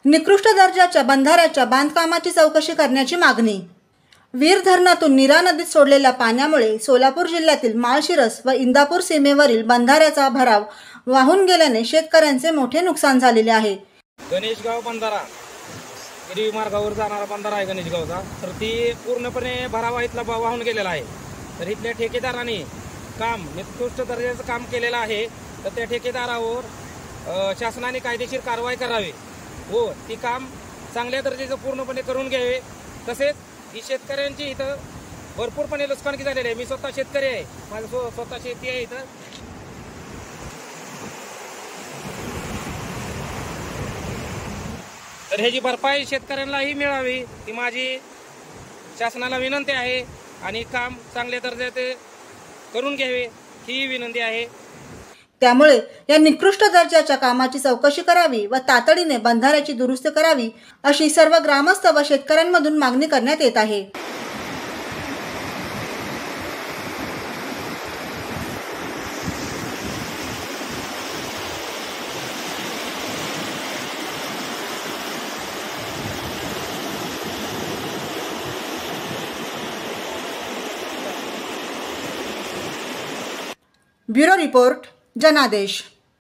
निकृष्ट दर्जाच्या बंधाऱ्याच्या बांधकामाची चौकशी करण्याची मागणी। वीर धरणातून नीरा नदीत सोडलेल्या पाण्यामुळे सोलापूर जिल्ह्यातील माळशिरस व इंदापूर सीमेवरील बंधाऱ्याचा भराव वाहून गेल्याने शेतकऱ्यांचे मोठे नुकसान झालेले आहे। गणेशगाव बंधारा गिरवी मार्गावर जाणारा बंधारा आहे गणेशगावचा, तर ती पूर्णपणे भरावा इथला वाहून गेलेला आहे। तर इथल्या ठेकेदारांनी काम निकृष्ट दर्जाचं काम केलेलं आहे, तर त्या ठेकेदारावर शासनाने कायदेशीर कारवाई करावी व ती काम चांगल्या दर्जाचं पूर्णपणे करून घ्यावे। तसेच ही शेतकऱ्यांची इथं भरपूरपणे नुकसानकी झालेली आहे। मी स्वतः शेतकरी आहे, माझं स्वतः शेती आहे इथं। तर ह्याची भरपाई शेतकऱ्यांनाही मिळावी ही माझी शासनाला विनंती आहे आणि काम चांगल्या दर्जाचे करून घ्यावे ही विनंती आहे। त्यामुळे या निकृष्ट दर्जाच्या कामाची चौकशी करावी व तातडीने बंधाऱ्याची दुरुस्ती करावी अशी सर्व ग्रामस्थ व शेतकऱ्यांमधून मागणी करण्यात येत आहे। ब्युरो रिपोर्ट, जनादेश।